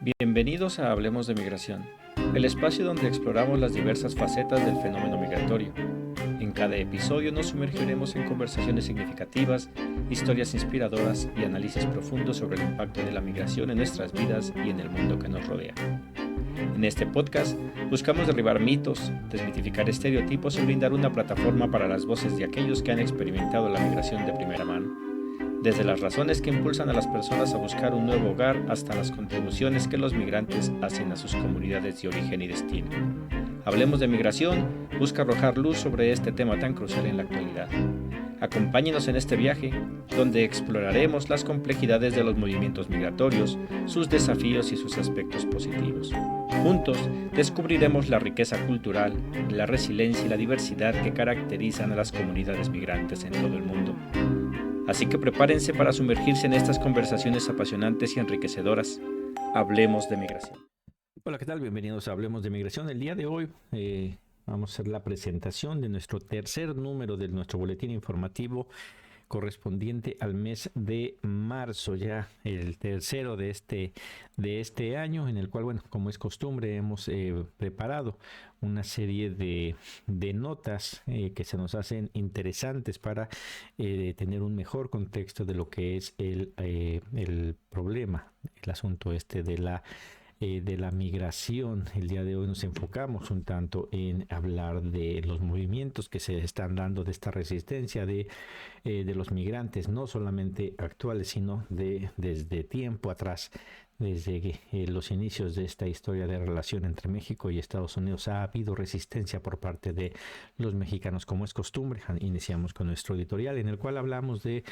Bienvenidos a Hablemos de Migración, el espacio donde exploramos las diversas facetas del fenómeno migratorio. En cada episodio nos sumergiremos en conversaciones significativas, historias inspiradoras y análisis profundos sobre el impacto de la migración en nuestras vidas y en el mundo que nos rodea. En este podcast buscamos derribar mitos, desmitificar estereotipos y brindar una plataforma para las voces de aquellos que han experimentado la migración de primera mano. Desde las razones que impulsan a las personas a buscar un nuevo hogar hasta las contribuciones que los migrantes hacen a sus comunidades de origen y destino. Hablemos de migración busca arrojar luz sobre este tema tan crucial en la actualidad. Acompáñenos en este viaje, donde exploraremos las complejidades de los movimientos migratorios, sus desafíos y sus aspectos positivos. Juntos descubriremos la riqueza cultural, la resiliencia y la diversidad que caracterizan a las comunidades migrantes en todo el mundo. Así que prepárense para sumergirse en estas conversaciones apasionantes y enriquecedoras. Hablemos de migración. Hola, ¿qué tal? Bienvenidos a Hablemos de Migración. El día de hoy vamos a hacer la presentación de nuestro tercer número de nuestro boletín informativo correspondiente al mes de marzo, ya el tercero de este año, en el cual, bueno, como es costumbre, hemos preparado una serie de notas que se nos hacen interesantes para tener un mejor contexto de lo que es el problema, el asunto de la migración. El día de hoy nos enfocamos un tanto en hablar de los movimientos que se están dando, de esta resistencia de los migrantes, no solamente actuales, sino desde tiempo atrás. Desde los inicios de esta historia de relación entre México y Estados Unidos ha habido resistencia por parte de los mexicanos, como es costumbre. Iniciamos con nuestro editorial en el cual hablamos de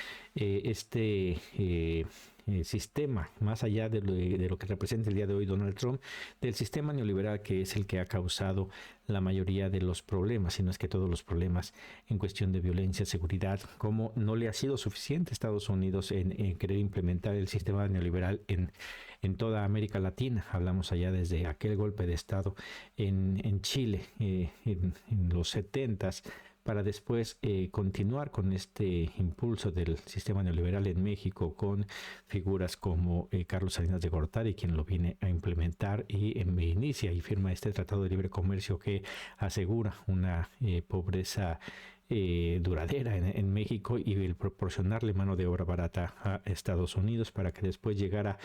sistema, más allá de lo que representa el día de hoy Donald Trump, del sistema neoliberal que es el que ha causado la mayoría de los problemas, si no es que todos los problemas en cuestión de violencia, seguridad, como no le ha sido suficiente a Estados Unidos en querer implementar el sistema neoliberal en toda América Latina. Hablamos allá desde aquel golpe de Estado en Chile en los 70s, para después continuar con este impulso del sistema neoliberal en México con figuras como Carlos Salinas de Gortari, quien lo viene a implementar y inicia y firma este Tratado de Libre Comercio que asegura una pobreza duradera en México, y el proporcionarle mano de obra barata a Estados Unidos para que después llegara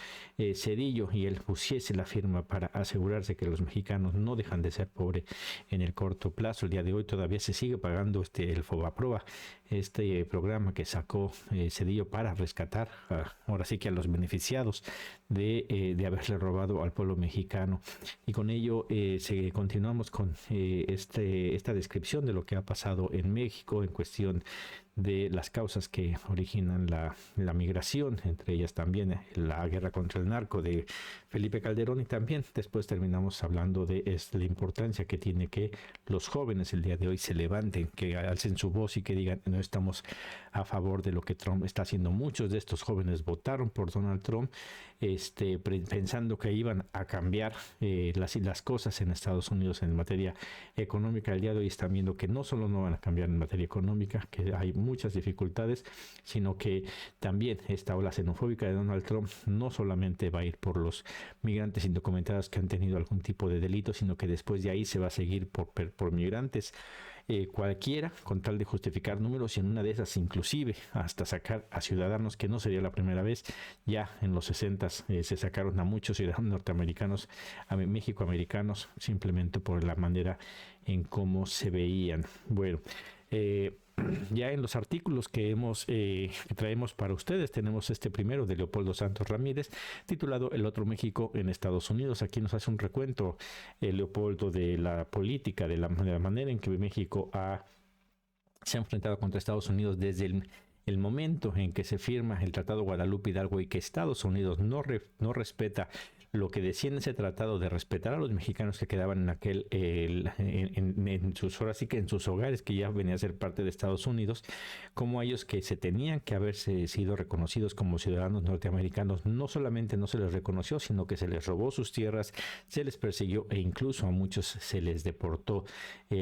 Zedillo y él pusiese la firma para asegurarse que los mexicanos no dejan de ser pobres en el corto plazo. El día de hoy todavía se sigue pagando el Fobaproa, este programa que sacó Zedillo para rescatar ahora sí que a los beneficiados de haberle robado al pueblo mexicano. Y con ello continuamos con esta descripción de lo que ha pasado en México en cuestión de las causas que originan la migración, entre ellas también la guerra contra el narco de Felipe Calderón, y también después terminamos hablando de la importancia que tiene que los jóvenes el día de hoy se levanten, que alcen su voz y que digan: no estamos a favor de lo que Trump está haciendo. Muchos de estos jóvenes votaron por Donald Trump pensando que iban a cambiar las cosas en Estados Unidos en materia económica. El día de hoy están viendo que no solo no van a cambiar en materia económica, que hay muchas dificultades, sino que también esta ola xenofóbica de Donald Trump no solamente va a ir por los migrantes indocumentados que han tenido algún tipo de delito, sino que después de ahí se va a seguir por migrantes cualquiera, con tal de justificar números, y en una de esas inclusive hasta sacar a ciudadanos, que no sería la primera vez. Ya en los 60s se sacaron a muchos ciudadanos norteamericanos, a México-americanos, simplemente por la manera en cómo se veían. Bueno, ya en los artículos que traemos para ustedes, tenemos este primero de Leopoldo Santos Ramírez, titulado El otro México en Estados Unidos. Aquí nos hace un recuento Leopoldo de la política, de la manera en que México se ha enfrentado contra Estados Unidos desde el momento en que se firma el Tratado Guadalupe Hidalgo, y que Estados Unidos no respeta lo que decía en ese tratado de respetar a los mexicanos que quedaban en sus hogares, que ya venía a ser parte de Estados Unidos, como a ellos que se tenían que haberse sido reconocidos como ciudadanos norteamericanos. No solamente no se les reconoció, sino que se les robó sus tierras, se les persiguió e incluso a muchos se les deportó.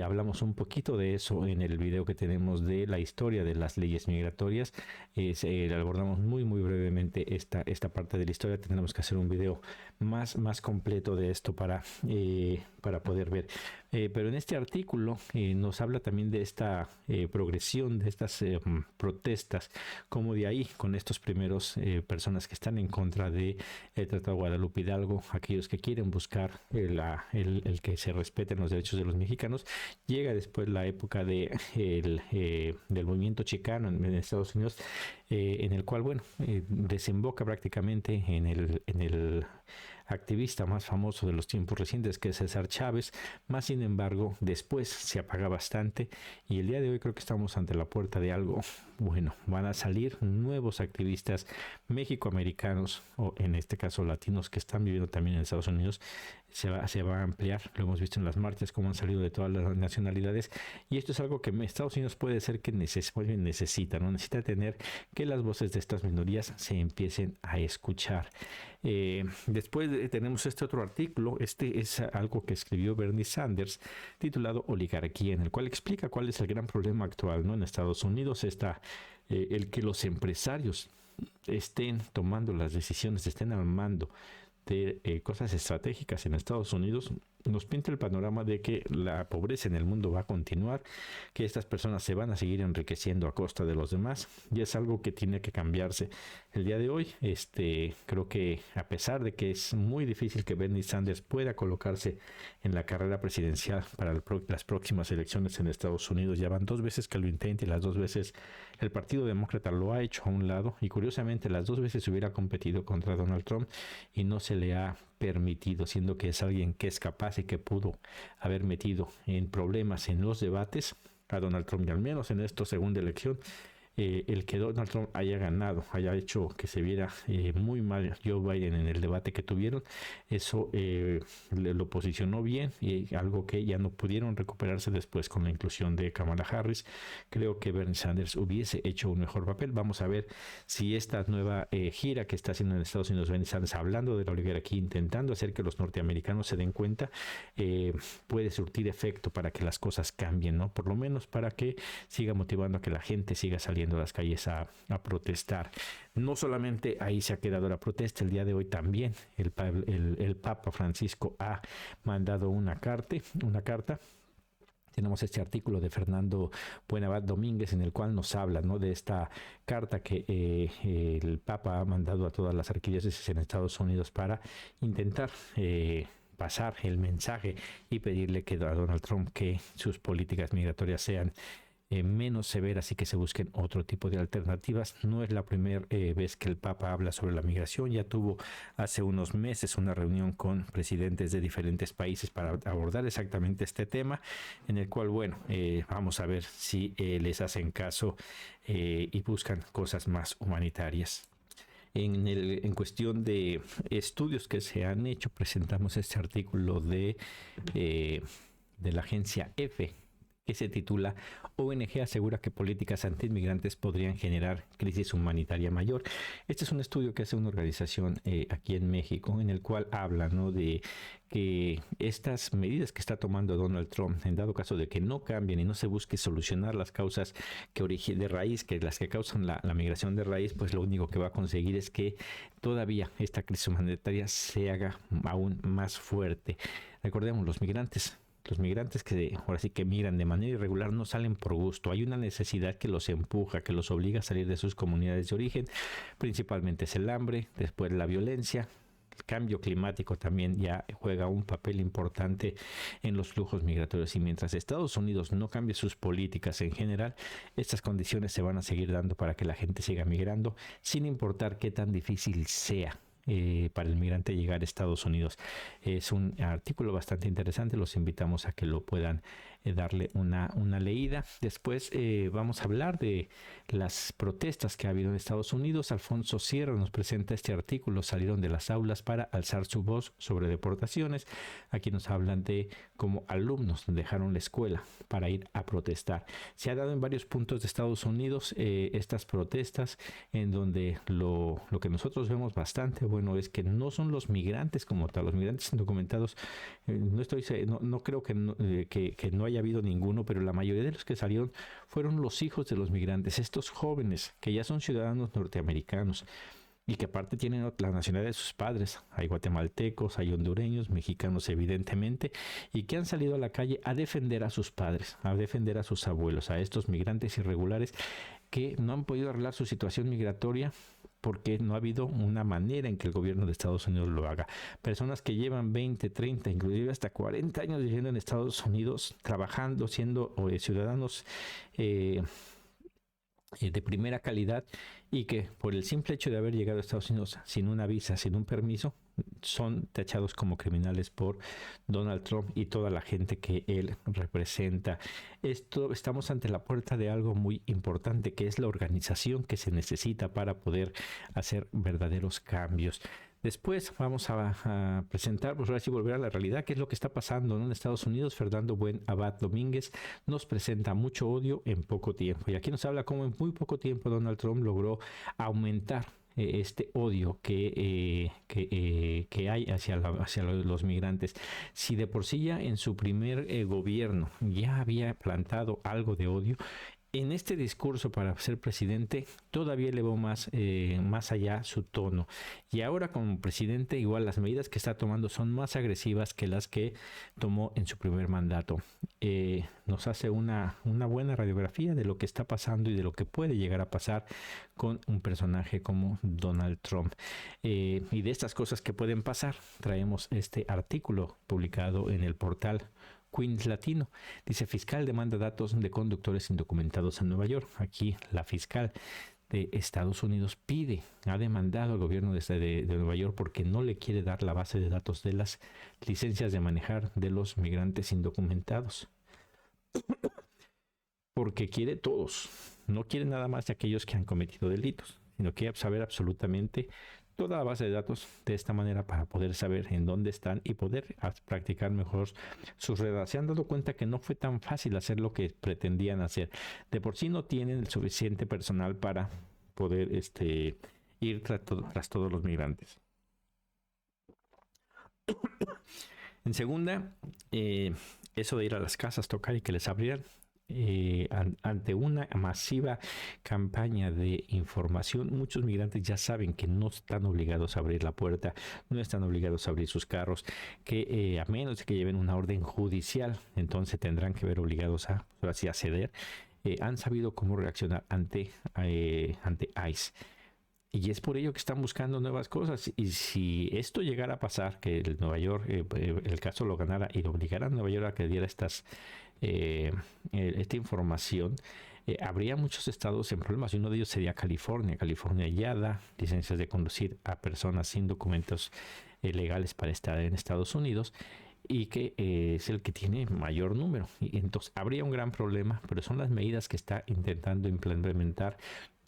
Hablamos un poquito de eso en el video que tenemos de la historia de las leyes migratorias. Abordamos muy brevemente esta parte de la historia. Tendremos que hacer un video más completo de esto para poder ver. Pero en este artículo nos habla también de esta progresión, de estas protestas, como de ahí, con estos primeros personas que están en contra de el Tratado de Guadalupe Hidalgo, aquellos que quieren buscar el que se respeten los derechos de los mexicanos, llega después la época del movimiento chicano en Estados Unidos, en el cual, bueno, desemboca prácticamente en el activista más famoso de los tiempos recientes, que es César Chávez. Más sin embargo, después se apaga bastante y el día de hoy creo que estamos ante la puerta de algo bueno. Van a salir nuevos activistas mexicoamericanos, o en este caso latinos, que están viviendo también en Estados Unidos. Se va a ampliar, lo hemos visto en las marchas, cómo han salido de todas las nacionalidades, y esto es algo que Estados Unidos puede ser que necesita, ¿no? Necesita tener que las voces de estas minorías se empiecen a escuchar. Después tenemos este otro artículo, este es algo que escribió Bernie Sanders, titulado Oligarquía, en el cual explica cuál es el gran problema actual, ¿no? En Estados Unidos está el que los empresarios estén tomando las decisiones, estén al mando de cosas estratégicas en Estados Unidos, nos pinta el panorama de que la pobreza en el mundo va a continuar, que estas personas se van a seguir enriqueciendo a costa de los demás, y es algo que tiene que cambiarse. El día de hoy, creo que a pesar de que es muy difícil que Bernie Sanders pueda colocarse en la carrera presidencial para las próximas elecciones en Estados Unidos, ya van 2 veces que lo intenta y las 2 veces el Partido Demócrata lo ha hecho a un lado, y curiosamente las 2 veces hubiera competido contra Donald Trump y no se le ha permitido, siendo que es alguien que es capaz y que pudo haber metido en problemas en los debates a Donald Trump, y al menos en esta segunda elección el que Donald Trump haya ganado, haya hecho que se viera muy mal Joe Biden en el debate que tuvieron, eso lo posicionó bien, y algo que ya no pudieron recuperarse después con la inclusión de Kamala Harris. Creo que Bernie Sanders hubiese hecho un mejor papel. Vamos a ver si esta nueva gira que está haciendo en Estados Unidos Bernie Sanders, hablando de la oligarquía, intentando hacer que los norteamericanos se den cuenta, puede surtir efecto para que las cosas cambien, ¿no? Por lo menos para que siga motivando a que la gente siga saliendo a las calles a protestar. No solamente ahí se ha quedado la protesta, el día de hoy también el Papa Francisco ha mandado una carta. Tenemos este artículo de Fernando Buenabad Domínguez, en el cual nos habla, ¿no?, de esta carta que el Papa ha mandado a todas las arquidiócesis en Estados Unidos para intentar pasar el mensaje y pedirle que a Donald Trump que sus políticas migratorias sean menos severas y que se busquen otro tipo de alternativas. No es la primera vez que el Papa habla sobre la migración. Ya tuvo hace unos meses una reunión con presidentes de diferentes países para abordar exactamente este tema, en el cual, bueno, vamos a ver si les hacen caso y buscan cosas más humanitarias. En cuestión de estudios que se han hecho, presentamos este artículo de la agencia EFE, que se titula ONG asegura que políticas antiinmigrantes podrían generar crisis humanitaria mayor. Este es un estudio que hace una organización aquí en México, en el cual habla, ¿no?, de que estas medidas que está tomando Donald Trump, en dado caso de que no cambien y no se busque solucionar las causas de raíz, que las que causan la migración de raíz, pues lo único que va a conseguir es que todavía esta crisis humanitaria se haga aún más fuerte. Recordemos, los migrantes que ahora sí que migran de manera irregular no salen por gusto. Hay una necesidad que los empuja, que los obliga a salir de sus comunidades de origen. Principalmente es el hambre, después la violencia. El cambio climático también ya juega un papel importante en los flujos migratorios, y mientras Estados Unidos no cambie sus políticas en general, estas condiciones se van a seguir dando para que la gente siga migrando, sin importar qué tan difícil sea para el migrante llegar a Estados Unidos. Es un artículo bastante interesante, los invitamos a que lo puedan darle una leída. Después vamos a hablar de las protestas que ha habido en Estados Unidos. Alfonso Sierra nos presenta este artículo, salieron de las aulas para alzar su voz sobre deportaciones. Aquí nos hablan de cómo alumnos dejaron la escuela para ir a protestar. Se ha dado en varios puntos de Estados Unidos estas protestas, en donde lo que nosotros vemos bastante bueno es que no son los migrantes como tal, los migrantes indocumentados, no creo que no haya habido ninguno, pero la mayoría de los que salieron fueron los hijos de los migrantes, estos jóvenes que ya son ciudadanos norteamericanos. y que aparte tienen la nacionalidad de sus padres. Hay guatemaltecos, hay hondureños, mexicanos evidentemente, y que han salido a la calle a defender a sus padres, a defender a sus abuelos, a estos migrantes irregulares que no han podido arreglar su situación migratoria porque no ha habido una manera en que el gobierno de Estados Unidos lo haga. Personas que llevan 20, 30, inclusive hasta 40 años viviendo en Estados Unidos, trabajando, siendo ciudadanos de primera calidad, y que por el simple hecho de haber llegado a Estados Unidos sin una visa, sin un permiso, son tachados como criminales por Donald Trump y toda la gente que él representa. Estamos ante la puerta de algo muy importante, que es la organización que se necesita para poder hacer verdaderos cambios. Después vamos a presentar, pues ahora sí volver a la realidad, qué es lo que está pasando, ¿no?, en Estados Unidos. Fernando Buen Abad Domínguez nos presenta mucho odio en poco tiempo. Y aquí nos habla cómo en muy poco tiempo Donald Trump logró aumentar este odio que hay hacia los migrantes. Si de por sí ya en su primer gobierno ya había plantado algo de odio, en este discurso para ser presidente todavía elevó más allá su tono. Y ahora como presidente, igual las medidas que está tomando son más agresivas que las que tomó en su primer mandato. Nos hace una buena radiografía de lo que está pasando y de lo que puede llegar a pasar con un personaje como Donald Trump. Y de estas cosas que pueden pasar, traemos este artículo publicado en el portal Queens Latino. Dice: fiscal demanda datos de conductores indocumentados en Nueva York. Aquí la fiscal de Estados Unidos ha demandado al gobierno de Nueva York porque no le quiere dar la base de datos de las licencias de manejar de los migrantes indocumentados. Porque quiere todos, no quiere nada más de aquellos que han cometido delitos, sino quiere saber absolutamente toda la base de datos de esta manera para poder saber en dónde están y poder practicar mejor sus redadas. Se han dado cuenta que no fue tan fácil hacer lo que pretendían hacer. De por sí no tienen el suficiente personal para poder ir tras todos los migrantes. En segunda, eso de ir a las casas, tocar y que les abrieran. Ante una masiva campaña de información, muchos migrantes ya saben que no están obligados a abrir la puerta, no están obligados a abrir sus carros, que a menos de que lleven una orden judicial, entonces tendrán que ver obligados a ceder. Han sabido cómo reaccionar ante ICE. Y es por ello que están buscando nuevas cosas. Y si esto llegara a pasar, que el Nueva York, el caso lo ganara y lo obligara a Nueva York a que diera esta información, habría muchos estados en problemas, y uno de ellos sería California. California ya da licencias de conducir a personas sin documentos legales para estar en Estados Unidos, y que es el que tiene mayor número. Y entonces habría un gran problema, pero son las medidas que está intentando implementar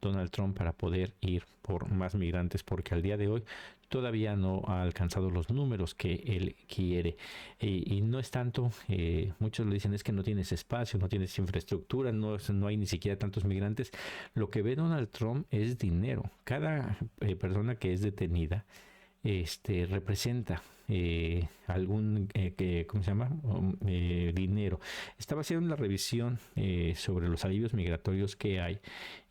Donald Trump para poder ir por más migrantes, porque al día de hoy todavía no ha alcanzado los números que él quiere. Y no es tanto, muchos le dicen es que no tienes espacio, no tienes infraestructura, no hay ni siquiera tantos migrantes. Lo que ve Donald Trump es dinero. Cada persona que es detenida representa algún ¿cómo se llama? Dinero. Estaba haciendo una revisión sobre los alivios migratorios que hay,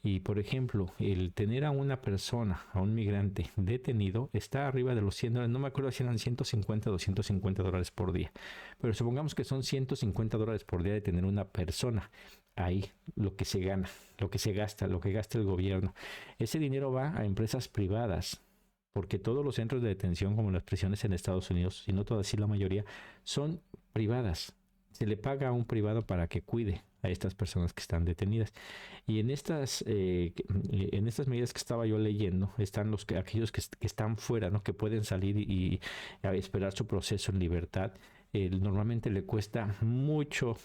y por ejemplo, el tener a una persona, a un migrante detenido, está arriba de los $100, no me acuerdo si eran 150 o $250 por día, pero supongamos que son $150 por día de tener una persona ahí, lo que se gana, lo que se gasta, lo que gasta el gobierno. Ese dinero va a empresas privadas, porque todos los centros de detención, como las prisiones en Estados Unidos, y no todas, sí la mayoría, son privadas. Se le paga a un privado para que cuide a estas personas que están detenidas. Y en estas medidas que estaba yo leyendo, están aquellos que están fuera, ¿no?, que pueden salir y esperar su proceso en libertad. Normalmente le cuesta mucho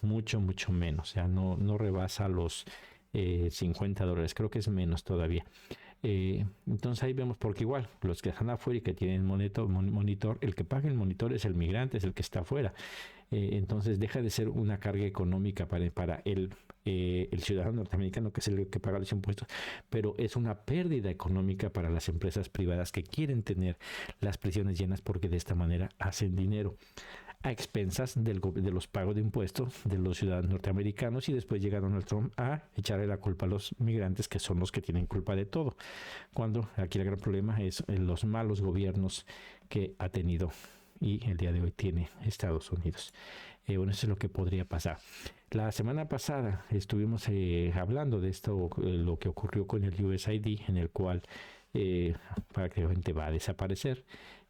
menos. O sea, no rebasa los $50, creo que es menos todavía. Entonces ahí vemos, porque igual los que están afuera y que tienen monitor, el que paga el monitor es el migrante, es el que está afuera. Entonces deja de ser una carga económica para el ciudadano norteamericano, que es el que paga los impuestos, pero es una pérdida económica para las empresas privadas que quieren tener las prisiones llenas, porque de esta manera hacen dinero. a expensas de los pagos de impuestos de los ciudadanos norteamericanos, y después llega Donald Trump a echarle la culpa a los migrantes, que son los que tienen culpa de todo, cuando aquí el gran problema es los malos gobiernos que ha tenido y el día de hoy tiene Estados Unidos. Bueno, eso es lo que podría pasar. La semana pasada estuvimos hablando de esto, lo que ocurrió con el USAID, en el cual prácticamente va a desaparecer.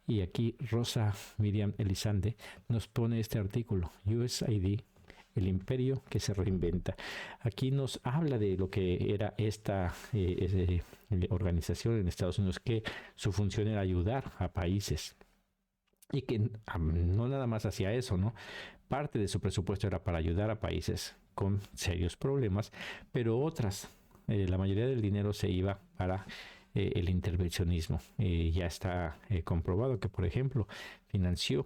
Y aquí Rosa Miriam Elizalde nos pone este artículo: USAID, el imperio que se reinventa. Aquí nos habla de lo que era esta organización en Estados Unidos, que su función era ayudar a países, y que no nada más hacía eso, ¿no? Parte de su presupuesto era para ayudar a países con serios problemas, pero otras, la mayoría del dinero se iba para el intervencionismo. Ya está comprobado que, por ejemplo, financió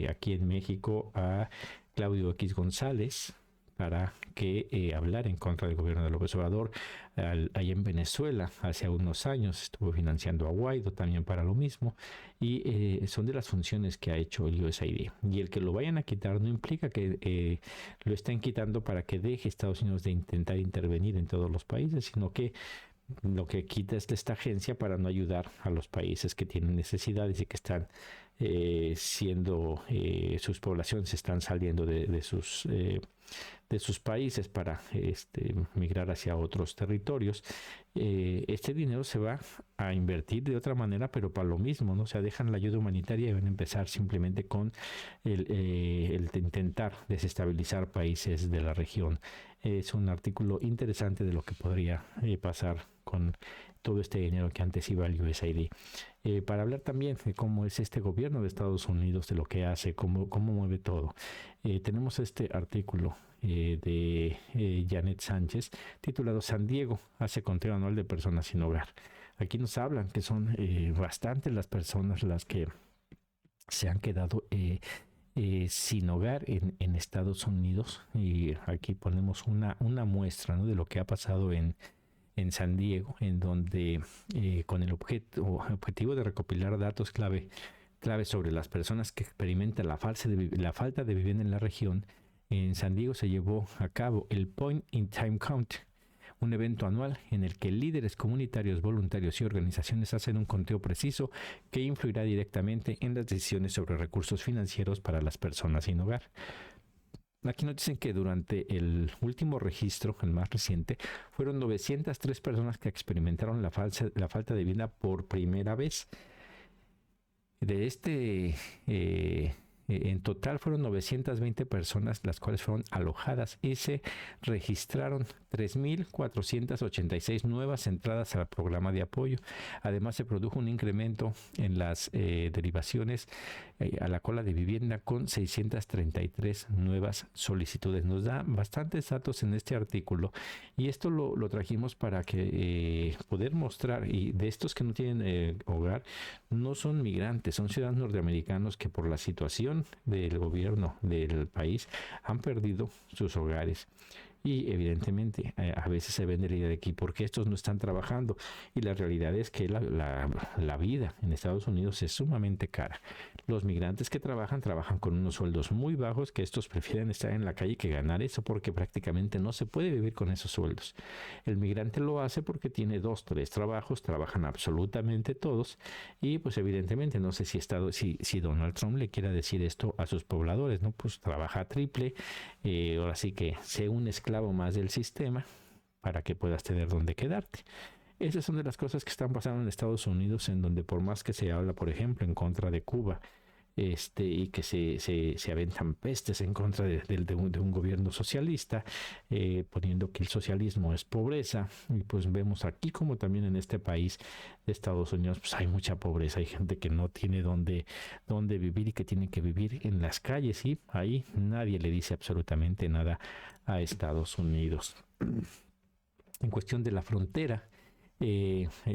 aquí en México a Claudio X González para que hablara en contra del gobierno de López Obrador. Allá en Venezuela, hace unos años, estuvo financiando a Guaidó también para lo mismo, y son de las funciones que ha hecho el USAID. Y el que lo vayan a quitar no implica que lo estén quitando para que deje Estados Unidos de intentar intervenir en todos los países, sino que lo que quita es esta agencia para no ayudar a los países que tienen necesidades y que están sus poblaciones están saliendo de sus países para migrar hacia otros territorios. Este dinero se va a invertir de otra manera, pero para lo mismo, ¿no? O sea, dejan la ayuda humanitaria y van a empezar simplemente con el intentar desestabilizar países de la región. Es un artículo interesante de lo que podría pasar con todo este dinero que antes iba al USAID. Para hablar también de cómo es este gobierno de Estados Unidos, de lo que hace, cómo mueve todo. Tenemos este artículo de Janet Sánchez, titulado San Diego hace conteo anual de personas sin hogar. Aquí nos hablan que son bastantes las personas las que se han quedado sin hogar en Estados Unidos, y aquí ponemos una muestra, ¿no?, de lo que ha pasado en San Diego, en donde con el objetivo de recopilar datos clave sobre las personas que experimentan la falta de vivienda en la región. En San Diego se llevó a cabo el Point in Time Count, un evento anual en el que líderes comunitarios, voluntarios y organizaciones hacen un conteo preciso que influirá directamente en las decisiones sobre recursos financieros para las personas sin hogar. Aquí nos dicen que durante el último registro, el más reciente, fueron 903 personas que experimentaron la falta de vivienda por primera vez. De en total fueron 920 personas las cuales fueron alojadas, y se registraron 3.486 nuevas entradas al programa de apoyo. Además, se produjo un incremento en las derivaciones a la cola de vivienda, con 633 nuevas solicitudes. Nos da bastantes datos en este artículo, y esto lo trajimos para que poder mostrar, y de estos que no tienen hogar, no son migrantes, son ciudadanos norteamericanos que por la situación del gobierno del país han perdido sus hogares. Y evidentemente a veces se vende la idea de que ¿por qué estos no están trabajando? Y la realidad es que la vida en Estados Unidos es sumamente cara. Los migrantes que trabajan con unos sueldos muy bajos, que estos prefieren estar en la calle que ganar eso, porque prácticamente no se puede vivir con esos sueldos. El migrante lo hace porque tiene 2, 3 trabajos, trabajan absolutamente todos, y pues evidentemente no sé si Donald Trump le quiera decir esto a sus pobladores, ¿no? Pues trabaja triple, ahora sí que sé un esclavo más del sistema para que puedas tener donde quedarte. Esas son de las cosas que están pasando en Estados Unidos, en donde por más que se habla, por ejemplo, en contra de Cuba, y que se aventan pestes en contra de un gobierno socialista, poniendo que el socialismo es pobreza, y pues vemos aquí como también en este país de Estados Unidos pues hay mucha pobreza, hay gente que no tiene dónde vivir y que tiene que vivir en las calles, y ahí nadie le dice absolutamente nada a Estados Unidos. En cuestión de la frontera,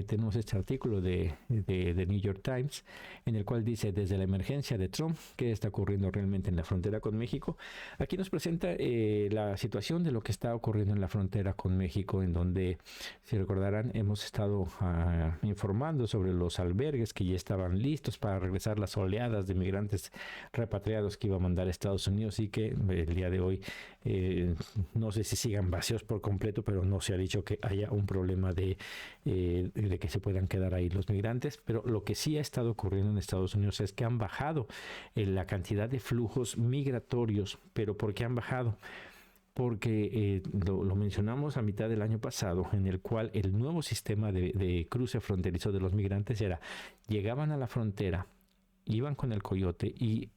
tenemos este artículo de New York Times, en el cual dice: desde la emergencia de Trump, ¿qué está ocurriendo realmente en la frontera con México? Aquí nos presenta la situación de lo que está ocurriendo en la frontera con México, en donde, si recordarán, hemos estado informando sobre los albergues que ya estaban listos para regresar las oleadas de migrantes repatriados que iba a mandar a Estados Unidos, y que el día de hoy no sé si sigan vacíos por completo, pero no se ha dicho que haya un problema de que se puedan quedar ahí los migrantes. Pero lo que sí ha estado ocurriendo en Estados Unidos es que han bajado la cantidad de flujos migratorios. ¿Pero por qué han bajado? Porque lo mencionamos a mitad del año pasado, en el cual el nuevo sistema de cruce fronterizo de los migrantes era: llegaban a la frontera, iban con el coyote, y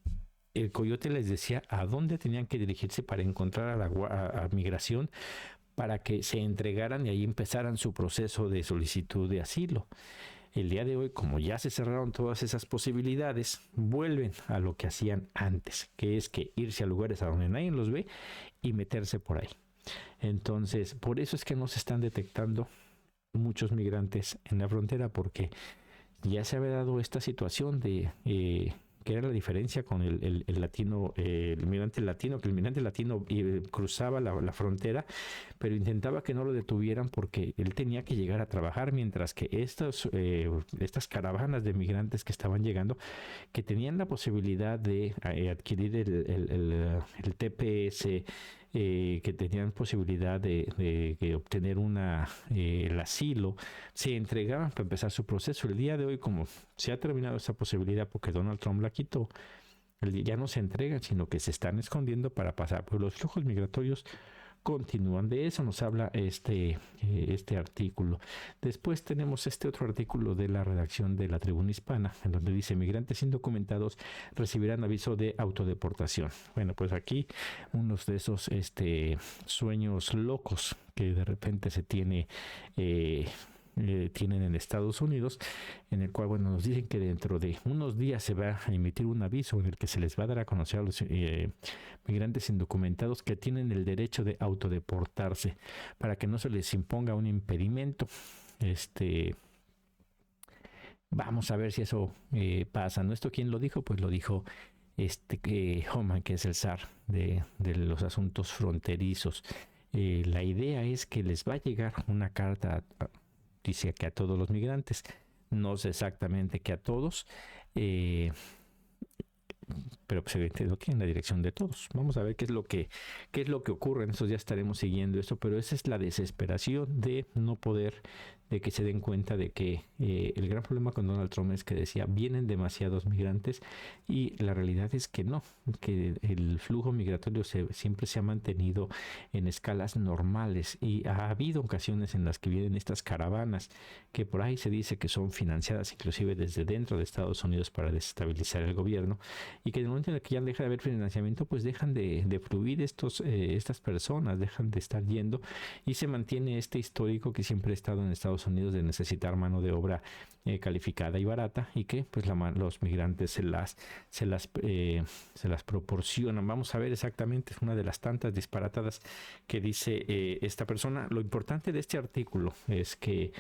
el coyote les decía a dónde tenían que dirigirse para encontrar a migración, para que se entregaran y ahí empezaran su proceso de solicitud de asilo. El día de hoy, como ya se cerraron todas esas posibilidades, vuelven a lo que hacían antes, que es que irse a lugares a donde nadie los ve y meterse por ahí. Entonces, por eso es que no se están detectando muchos migrantes en la frontera, porque ya se había dado esta situación de que era la diferencia con el latino, el migrante latino, que el migrante latino cruzaba la frontera, pero intentaba que no lo detuvieran porque él tenía que llegar a trabajar, mientras que estas caravanas de migrantes que estaban llegando, que tenían la posibilidad de adquirir el TPS, que tenían posibilidad de obtener el asilo, se entregaban para empezar su proceso. El día de hoy, como se ha terminado esa posibilidad porque Donald Trump la quitó, ya no se entregan, sino que se están escondiendo para pasar. Pues los flujos migratorios continúan. De eso nos habla este artículo. Después tenemos este otro artículo de la redacción de la Tribuna Hispana, en donde dice: migrantes indocumentados recibirán aviso de autodeportación. Bueno, pues aquí unos de esos sueños locos que de repente se tienen en Estados Unidos, en el cual, bueno, nos dicen que dentro de unos días se va a emitir un aviso en el que se les va a dar a conocer a los migrantes indocumentados que tienen el derecho de autodeportarse, para que no se les imponga un impedimento. Vamos a ver si eso pasa. ¿No? ¿Esto quién lo dijo? Pues lo dijo Homan, que es el zar de los asuntos fronterizos. La idea es que les va a llegar una carta, dice que a todos los migrantes, no sé exactamente que a todos, pero pues evidentemente no tienen la dirección de todos. Vamos a ver qué es lo que ocurre. En estos días estaremos siguiendo esto, pero esa es la desesperación de no poder, de que se den cuenta de que el gran problema con Donald Trump es que decía: vienen demasiados migrantes, y la realidad es que no, que el flujo migratorio siempre se ha mantenido en escalas normales, y ha habido ocasiones en las que vienen estas caravanas que por ahí se dice que son financiadas inclusive desde dentro de Estados Unidos para desestabilizar el gobierno, y que en el momento en el que ya deja de haber financiamiento, pues dejan de fluir estas personas, dejan de estar yendo, y se mantiene este histórico que siempre ha estado en Estados Unidos de necesitar mano de obra calificada y barata, y que pues los migrantes se las proporcionan. Vamos a ver exactamente, es una de las tantas disparatadas que dice esta persona. Lo importante de este artículo es que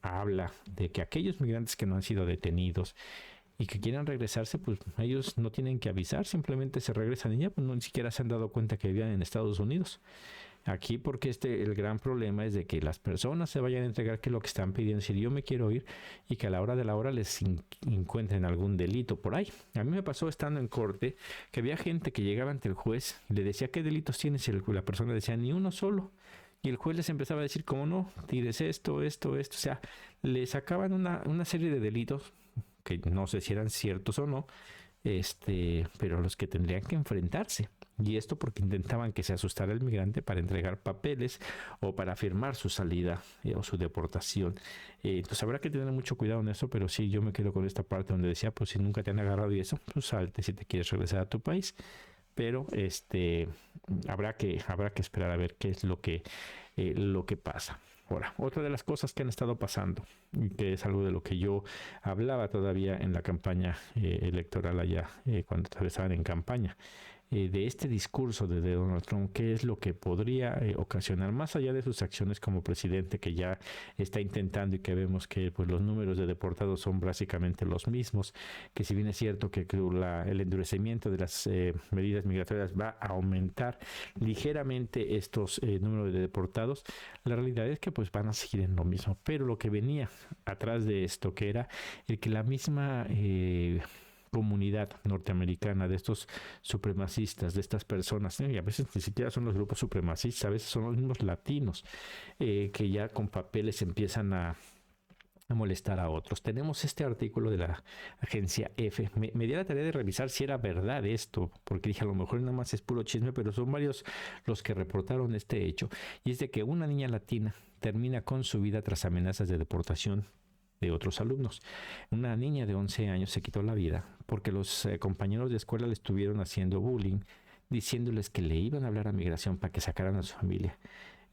habla de que aquellos migrantes que no han sido detenidos y que quieran regresarse, pues ellos no tienen que avisar, simplemente se regresan, y ya pues ni siquiera se han dado cuenta que vivían en Estados Unidos. Aquí, porque el gran problema es de que las personas se vayan a entregar que lo que están pidiendo, es decir, yo me quiero ir, y que a la hora de la hora les encuentren algún delito por ahí. A mí me pasó estando en corte que había gente que llegaba ante el juez y le decía: ¿qué delitos tienes? Y la persona decía: ni uno solo. Y el juez les empezaba a decir: ¿cómo no? Tires esto. O sea, le sacaban una serie de delitos que no sé si eran ciertos o no, pero los que tendrían que enfrentarse. Y esto porque intentaban que se asustara el migrante para entregar papeles o para firmar su salida o su deportación. Entonces habrá que tener mucho cuidado en eso, pero sí, yo me quedo con esta parte donde decía: pues si nunca te han agarrado y eso, pues salte si te quieres regresar a tu país. Pero habrá que esperar a ver qué es lo que pasa. Ahora, otra de las cosas que han estado pasando, y que es algo de lo que yo hablaba todavía en la campaña electoral allá, cuando todavía estaban en campaña, de este discurso de Donald Trump, qué es lo que podría ocasionar, más allá de sus acciones como presidente, que ya está intentando y que vemos que pues los números de deportados son básicamente los mismos, que si bien es cierto que el endurecimiento de las medidas migratorias va a aumentar ligeramente estos números de deportados, la realidad es que pues van a seguir en lo mismo. Pero lo que venía atrás de esto, que era el que la misma comunidad norteamericana, de estos supremacistas, de estas personas, y a veces ni siquiera son los grupos supremacistas, a veces son los mismos latinos, que ya con papeles empiezan a molestar a otros. Tenemos este artículo de la agencia EFE. Me di la tarea de revisar si era verdad esto, porque dije, a lo mejor nada más es puro chisme, pero son varios los que reportaron este hecho, y es de que una niña latina termina con su vida tras amenazas de deportación de otros alumnos. Una niña de 11 años se quitó la vida porque los compañeros de escuela le estuvieron haciendo bullying, diciéndoles que le iban a hablar a migración para que sacaran a su familia.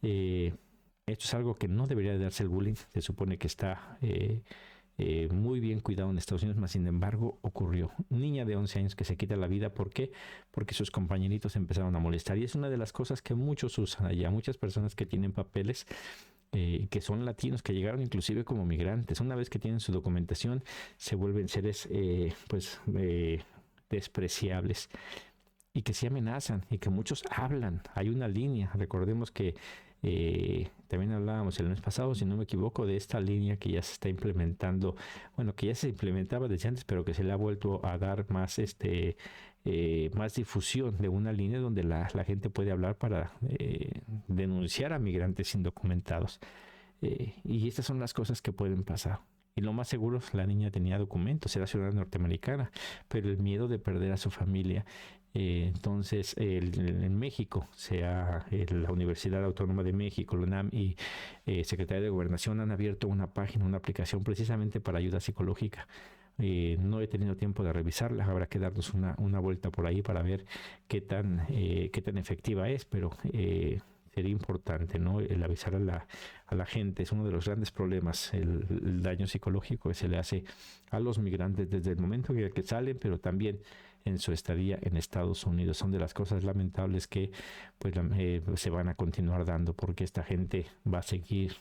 Esto es algo que no debería de darse, el bullying. Se supone que está muy bien cuidado en Estados Unidos, mas sin embargo ocurrió. Niña de 11 años que se quita la vida. ¿Por qué? Porque sus compañeritos empezaron a molestar. Y es una de las cosas que muchos usan allá. Muchas personas que tienen papeles, que son latinos, que llegaron inclusive como migrantes, una vez que tienen su documentación, se vuelven seres despreciables, y que sí amenazan, y que muchos hablan. Hay una línea, recordemos que también hablábamos el mes pasado, si no me equivoco, de esta línea que ya se está implementando, bueno, que ya se implementaba desde antes, pero que se le ha vuelto a dar más más difusión, de una línea donde la gente puede hablar para denunciar a migrantes indocumentados. Y estas son las cosas que pueden pasar. Y lo más seguro, la niña tenía documentos, era ciudadana norteamericana, pero el miedo de perder a su familia. Entonces, en México, sea la Universidad Autónoma de México, la UNAM y Secretaría de Gobernación han abierto una página, una aplicación precisamente para ayuda psicológica. No he tenido tiempo de revisarla, habrá que darnos una vuelta por ahí para ver qué tan efectiva es, pero sería importante, ¿no?, el avisar a la gente. Es uno de los grandes problemas, el daño psicológico que se le hace a los migrantes desde el momento en que salen, pero también en su estadía en Estados Unidos. Son de las cosas lamentables que pues se van a continuar dando, porque esta gente va a seguir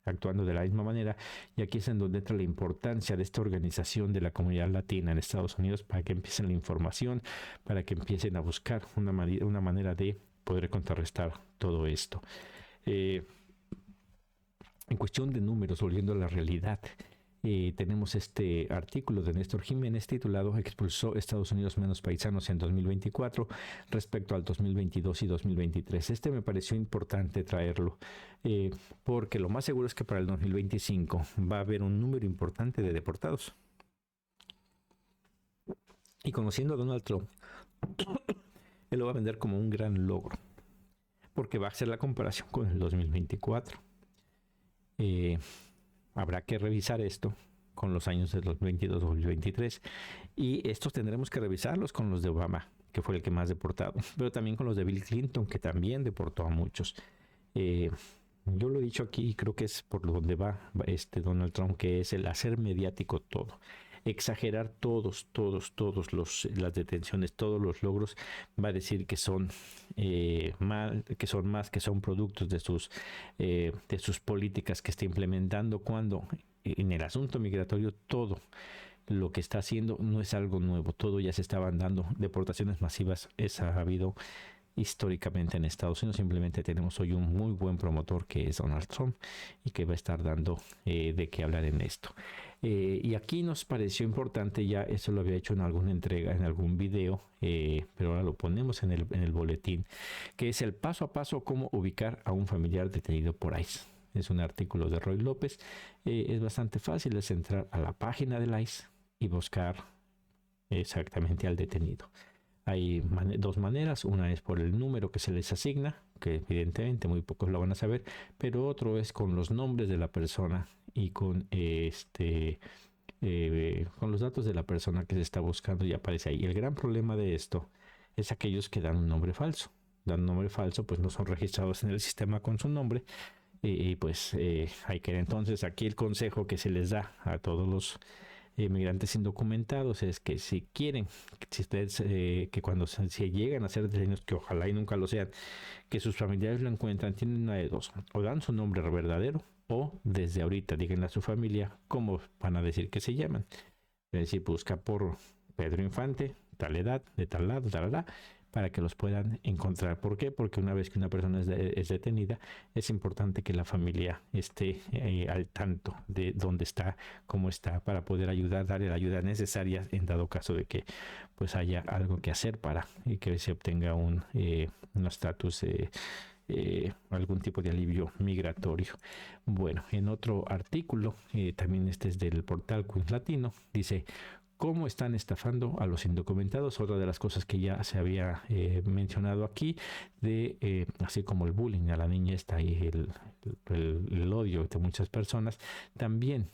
actuando de la misma manera. Y aquí es en donde entra la importancia de esta organización de la comunidad latina en Estados Unidos, para que empiecen la información, para que empiecen a buscar una manera de poder contrarrestar todo esto. En cuestión de números, volviendo a la realidad, tenemos este artículo de Néstor Jiménez titulado "Expulsó Estados Unidos menos paisanos en 2024 respecto al 2022 y 2023. Este me pareció importante traerlo, porque lo más seguro es que para el 2025 va a haber un número importante de deportados. Y conociendo a Donald Trump, él lo va a vender como un gran logro, porque va a hacer la comparación con el 2024. Habrá que revisar esto con los años de 2022-2023, y estos tendremos que revisarlos con los de Obama, que fue el que más deportado, pero también con los de Bill Clinton, que también deportó a muchos. Yo lo he dicho aquí y creo que es por donde va Donald Trump, que es el hacer mediático todo. Exagerar todas las detenciones, todos los logros. Va a decir que son que son productos de sus políticas que está implementando, cuando en el asunto migratorio todo lo que está haciendo no es algo nuevo. Todo ya se estaban dando. Deportaciones masivas ha habido históricamente en Estados Unidos. Simplemente tenemos hoy un muy buen promotor, que es Donald Trump, y que va a estar dando de qué hablar en esto. Y aquí nos pareció importante, ya eso lo había hecho en alguna entrega, en algún video, pero ahora lo ponemos en el boletín, que es el paso a paso cómo ubicar a un familiar detenido por ICE. Es un artículo de Roy López. Es bastante fácil, es entrar a la página del ICE y buscar exactamente al detenido. Hay dos maneras. Una es por el número que se les asigna, que evidentemente muy pocos lo van a saber, pero otro es con los nombres de la persona y con los datos de la persona que se está buscando, y aparece ahí. El gran problema de esto es aquellos que dan un nombre falso. Dan un nombre falso, pues no son registrados en el sistema con su nombre, y pues hay que, entonces, aquí el consejo que se les da a todos migrantes indocumentados es que si quieren, si ustedes, que cuando se llegan a ser detenidos, que ojalá y nunca lo sean, que sus familiares lo encuentran, tienen una de dos: o dan su nombre verdadero, o desde ahorita díganle a su familia cómo van a decir que se llaman. Es decir, busca por Pedro Infante, tal edad, de tal lado, tal, para que los puedan encontrar. ¿Por qué? Porque una vez que una persona es detenida, es importante que la familia esté al tanto de dónde está, cómo está, para poder ayudar, darle la ayuda necesaria en dado caso de que pues haya algo que hacer para que se obtenga un estatus, algún tipo de alivio migratorio. Bueno, en otro artículo, también este es del portal Quiz Latino, dice: ¿cómo están estafando a los indocumentados? Otra de las cosas que ya se había mencionado aquí, así como el bullying a la niña, está ahí el odio de muchas personas. También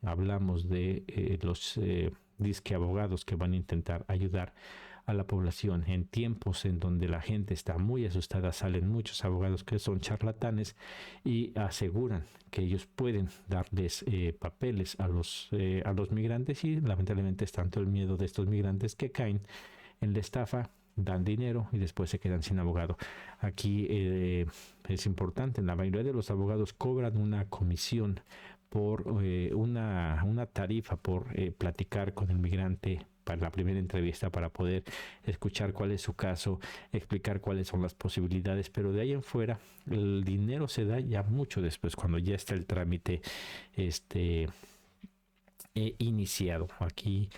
hablamos de los disque abogados que van a intentar ayudar a la población. En tiempos en donde la gente está muy asustada, salen muchos abogados que son charlatanes y aseguran que ellos pueden darles papeles a los migrantes, y lamentablemente es tanto el miedo de estos migrantes que caen en la estafa, dan dinero y después se quedan sin abogado. Aquí es importante: la mayoría de los abogados cobran una comisión por una tarifa por platicar con el migrante para la primera entrevista, para poder escuchar cuál es su caso, explicar cuáles son las posibilidades, pero de ahí en fuera el dinero se da ya mucho después, cuando ya está el trámite iniciado. Aquí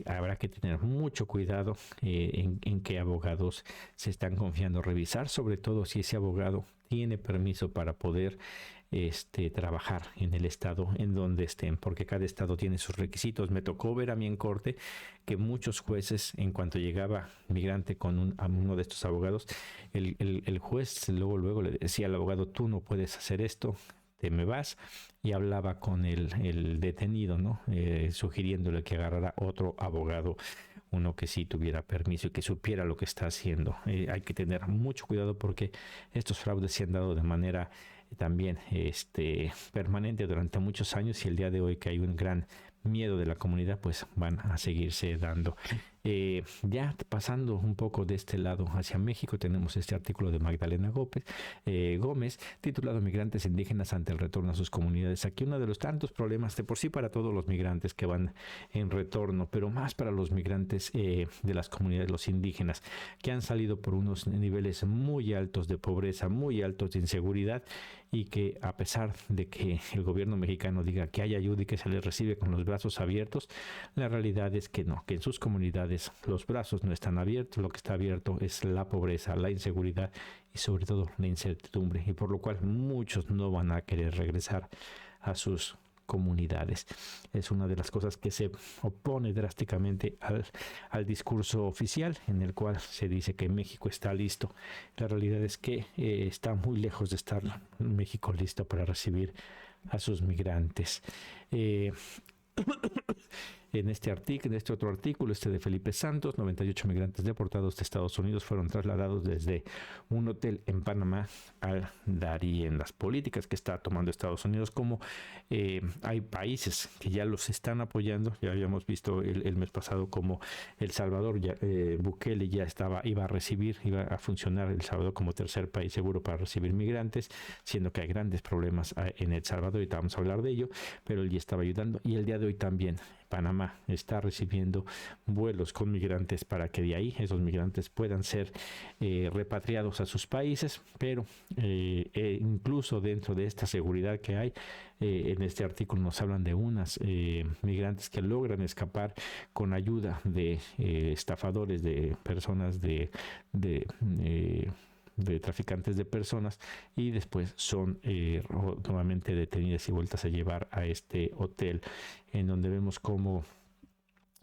habrá que tener mucho cuidado en qué abogados se están confiando, revisar sobre todo si ese abogado tiene permiso para poder trabajar en el estado en donde estén, porque cada estado tiene sus requisitos. Me tocó ver a mí en corte que muchos jueces, en cuanto llegaba migrante con a uno de estos abogados, el juez luego le decía al abogado: tú no puedes hacer esto, te me vas, y hablaba con el detenido, ¿no? Sugiriéndole que agarrara otro abogado, uno que sí tuviera permiso y que supiera lo que está haciendo. Hay que tener mucho cuidado, porque estos fraudes se han dado de manera también permanente durante muchos años, y el día de hoy, que hay un gran miedo de la comunidad, pues van a seguirse dando. Ya pasando un poco de este lado hacia México, tenemos este artículo de Magdalena Gómez, titulado: Migrantes indígenas ante el retorno a sus comunidades. Aquí uno de los tantos problemas, de por sí para todos los migrantes que van en retorno, pero más para los migrantes de las comunidades, los indígenas, que han salido por unos niveles muy altos de pobreza, muy altos de inseguridad, y que a pesar de que el gobierno mexicano diga que hay ayuda y que se les recibe con los brazos abiertos, la realidad es que no, que en sus comunidades los brazos no están abiertos. Lo que está abierto es la pobreza, la inseguridad y sobre todo la incertidumbre, y por lo cual muchos no van a querer regresar a sus comunidades. Es una de las cosas que se opone drásticamente al discurso oficial, en el cual se dice que México está listo. La realidad es que está muy lejos de estar México listo para recibir a sus migrantes. En este otro artículo, de Felipe Santos, 98 migrantes deportados de Estados Unidos fueron trasladados desde un hotel en Panamá al Darién. Las políticas que está tomando Estados Unidos, como hay países que ya los están apoyando. Ya habíamos visto el mes pasado como El Salvador, Bukele ya iba a funcionar El Salvador como tercer país seguro para recibir migrantes, siendo que hay grandes problemas en El Salvador, y vamos a hablar de ello, pero él ya estaba ayudando. Y el día de hoy también Panamá está recibiendo vuelos con migrantes para que de ahí esos migrantes puedan ser repatriados a sus países, pero incluso dentro de esta seguridad que hay, en este artículo nos hablan de unas migrantes que logran escapar con ayuda de estafadores, de personas de traficantes de personas, y después son nuevamente detenidas y vueltas a llevar a este hotel, en donde vemos cómo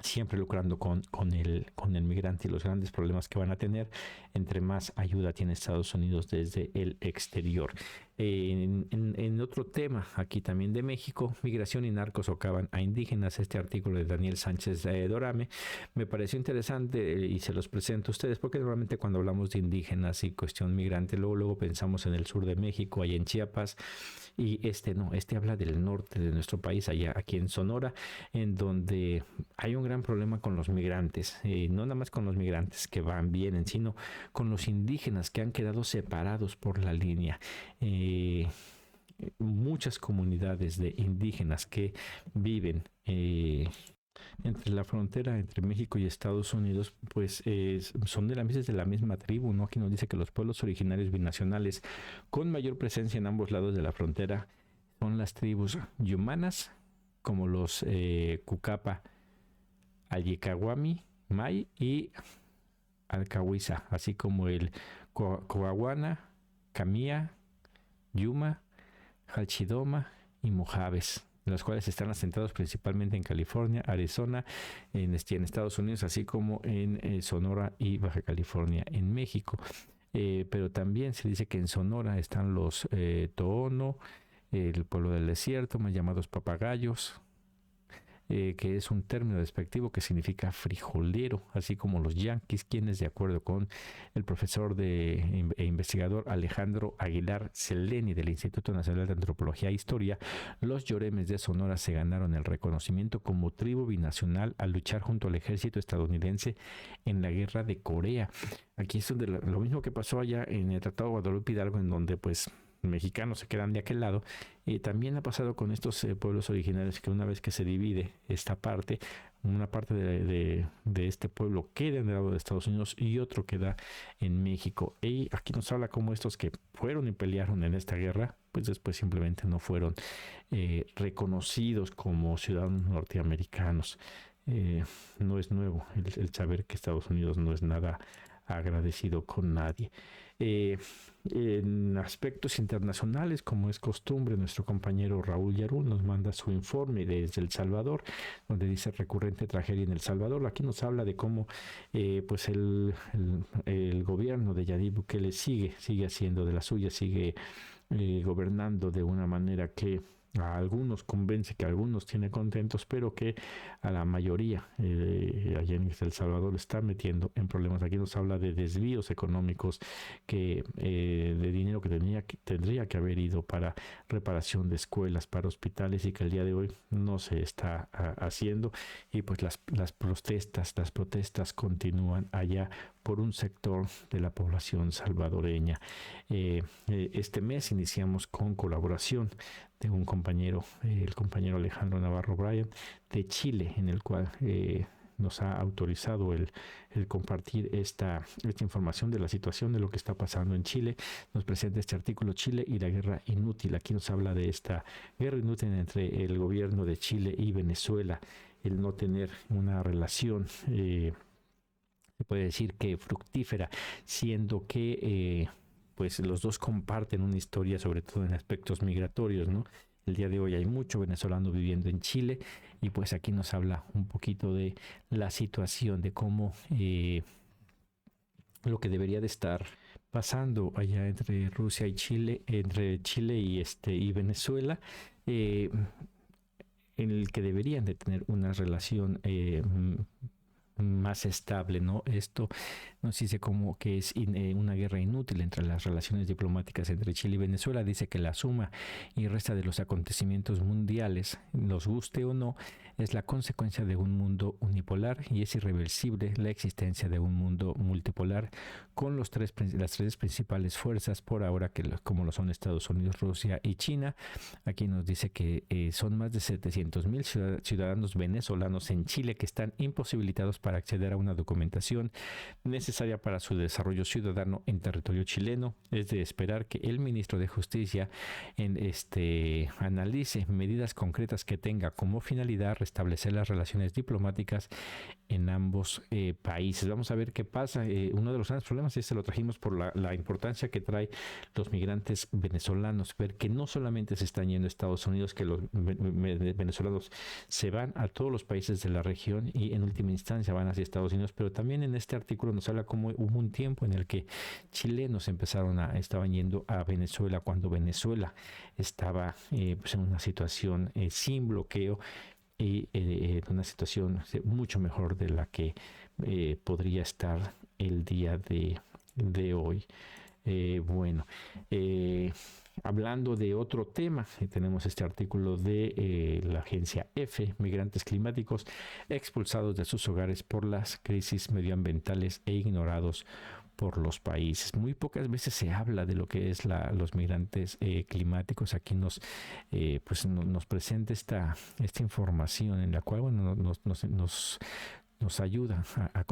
siempre lucrando con el migrante y los grandes problemas que van a tener entre más ayuda tiene Estados Unidos desde el exterior. En otro tema, aquí también de México, migración y narcos socavan a indígenas. Este artículo de Daniel Sánchez Dorame me pareció interesante y se los presento a ustedes porque normalmente cuando hablamos de indígenas y cuestión migrante, luego pensamos en el sur de México, allá en Chiapas, y este habla del norte de nuestro país, allá aquí en Sonora, en donde hay un gran problema con los migrantes, no nada más con los migrantes que van, vienen, sino con los indígenas que han quedado separados por la línea. Muchas comunidades de indígenas que viven entre la frontera entre México y Estados Unidos, pues son de la misma tribu, ¿no? Aquí nos dice que los pueblos originarios binacionales con mayor presencia en ambos lados de la frontera son las tribus yumanas, como los Cucapa, Alyecahuami, May y Alcahuiza, así como el Coahuana, Camía, Yuma, Jalchidoma y Mojaves, los cuales están asentados principalmente en California, Arizona, en Estados Unidos, así como en Sonora y Baja California, en México. Pero también se dice que en Sonora están los Toono, el pueblo del desierto, más llamados papagayos, que es un término despectivo que significa frijolero, así como los yanquis, quienes, de acuerdo con el profesor e investigador Alejandro Aguilar Seleni del Instituto Nacional de Antropología e Historia, los yoremes de Sonora se ganaron el reconocimiento como tribu binacional al luchar junto al ejército estadounidense en la guerra de Corea. Aquí es donde lo mismo que pasó allá en el Tratado de Guadalupe Hidalgo, en donde pues mexicanos se quedan de aquel lado. También ha pasado con estos pueblos originarios, que una vez que se divide esta parte, una parte de este pueblo queda en el lado de Estados Unidos y otro queda en México. Y aquí nos habla cómo estos que fueron y pelearon en esta guerra, pues después simplemente no fueron reconocidos como ciudadanos norteamericanos. No es nuevo el saber que Estados Unidos no es nada agradecido con nadie. En aspectos internacionales, como es costumbre, nuestro compañero Raúl Yarul nos manda su informe desde El Salvador, donde dice recurrente tragedia en El Salvador. Aquí nos habla de cómo pues el gobierno de Nayib Bukele sigue haciendo de la suya, sigue gobernando de una manera que a algunos convence, que a algunos tiene contentos, pero que a la mayoría allá en El Salvador está metiendo en problemas. Aquí nos habla de desvíos económicos, que de dinero que tendría que haber ido para reparación de escuelas, para hospitales, y que el día de hoy no se está haciendo. Y pues las protestas continúan allá por un sector de la población salvadoreña. Este mes iniciamos con colaboración de un compañero, el compañero Alejandro Navarro Bryan, de Chile, en el cual nos ha autorizado el compartir esta información de la situación de lo que está pasando en Chile. Nos presenta este artículo: Chile y la guerra inútil. Aquí nos habla de esta guerra inútil entre el gobierno de Chile y Venezuela, el no tener una relación se puede decir que fructífera, siendo que pues los dos comparten una historia, sobre todo en aspectos migratorios, ¿no? El día de hoy hay mucho venezolano viviendo en Chile, y pues aquí nos habla un poquito de la situación, de cómo lo que debería de estar pasando allá entre Rusia y Chile, entre Chile y Venezuela, en el que deberían de tener una relación más estable, ¿no? Esto nos dice como que es una guerra inútil entre las relaciones diplomáticas entre Chile y Venezuela. Dice que la suma y resta de los acontecimientos mundiales, los guste o no, es la consecuencia de un mundo unipolar, y es irreversible la existencia de un mundo multipolar con las tres principales fuerzas por ahora, como lo son Estados Unidos, Rusia y China. Aquí nos dice que son más de 700,000 ciudadanos venezolanos en Chile que están imposibilitados para acceder a una documentación necesaria para su desarrollo ciudadano en territorio chileno. Es de esperar que el ministro de Justicia analice medidas concretas que tenga como finalidad restablecer las relaciones diplomáticas en ambos países. Vamos a ver qué pasa. Uno de los grandes problemas, y este lo trajimos por la importancia que trae los migrantes venezolanos, ver que no solamente se están yendo a Estados Unidos, que los venezolanos se van a todos los países de la región, y en última instancia van hacia Estados Unidos, pero también en este artículo nos habla cómo hubo un tiempo en el que chilenos estaban yendo a Venezuela cuando Venezuela estaba pues en una situación sin bloqueo y en una situación mucho mejor de la que podría estar el día de hoy. Hablando de otro tema, tenemos este artículo de la agencia EFE, migrantes climáticos expulsados de sus hogares por las crisis medioambientales e ignorados por los países. Muy pocas veces se habla de lo que es los migrantes climáticos. Aquí nos presenta esta información en la cual nos ayuda a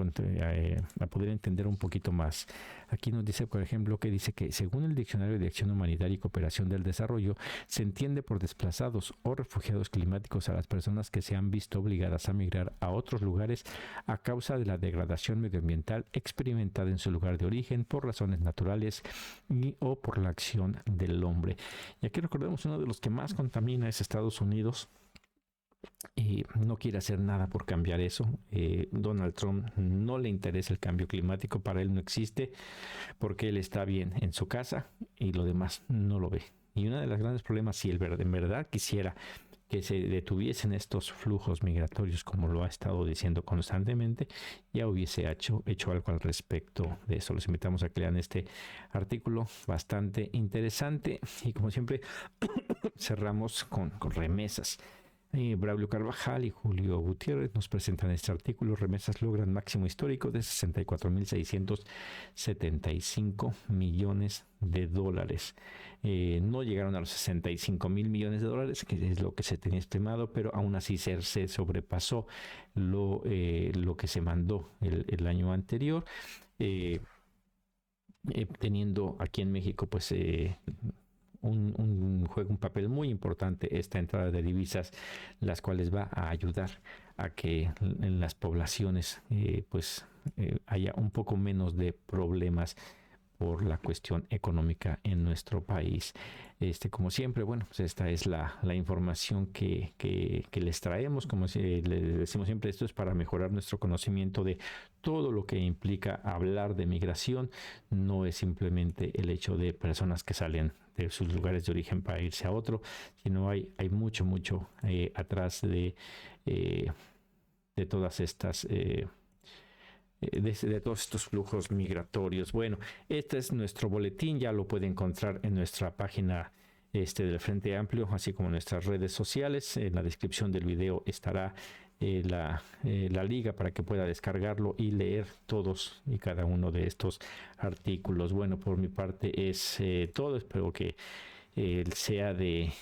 poder entender un poquito más. Aquí nos dice, por ejemplo, que dice que según el Diccionario de Acción Humanitaria y Cooperación del Desarrollo, se entiende por desplazados o refugiados climáticos a las personas que se han visto obligadas a migrar a otros lugares a causa de la degradación medioambiental experimentada en su lugar de origen por razones naturales o por la acción del hombre. Y aquí recordemos, uno de los que más contamina es Estados Unidos. Y no quiere hacer nada por cambiar eso. Donald Trump no le interesa el cambio climático, para él no existe, porque él está bien en su casa y lo demás no lo ve. Y uno de los grandes problemas, si él en verdad quisiera que se detuviesen estos flujos migratorios, como lo ha estado diciendo constantemente, ya hubiese hecho algo al respecto de eso. Los invitamos a que lean este artículo bastante interesante. Y como siempre, cerramos con remesas. Braulio Carvajal y Julio Gutiérrez nos presentan este artículo. Remesas logran máximo histórico de 64.675 millones de dólares. No llegaron a los 65 mil millones de dólares, que es lo que se tenía estimado, pero aún así se sobrepasó lo que se mandó el año anterior, teniendo aquí en México pues juega un papel muy importante esta entrada de divisas, las cuales va a ayudar a que en las poblaciones haya un poco menos de problemas por la cuestión económica en nuestro país. Como siempre, bueno, pues esta es la información que les traemos. Como le decimos siempre, esto es para mejorar nuestro conocimiento de todo lo que implica hablar de migración. No es simplemente el hecho de personas que salen de sus lugares de origen para irse a otro, sino hay mucho atrás de todas estas de todos estos flujos migratorios. Bueno, este es nuestro boletín, ya lo puede encontrar en nuestra página del Frente Amplio, así como en nuestras redes sociales. En la descripción del video estará la liga para que pueda descargarlo y leer todos y cada uno de estos artículos. Bueno, por mi parte es todo. Espero que sea de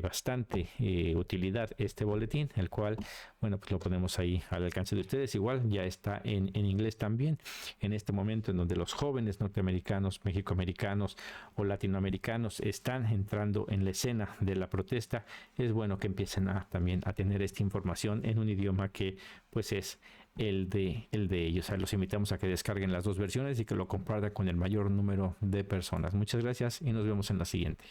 bastante utilidad este boletín, el cual, bueno, pues lo ponemos ahí al alcance de ustedes. Igual ya está en inglés también, en este momento en donde los jóvenes norteamericanos, mexicoamericanos o latinoamericanos están entrando en la escena de la protesta. Es bueno que empiecen también a tener esta información en un idioma que pues es el de ellos. O sea, los invitamos a que descarguen las dos versiones y que lo compartan con el mayor número de personas. Muchas gracias y nos vemos en la siguiente.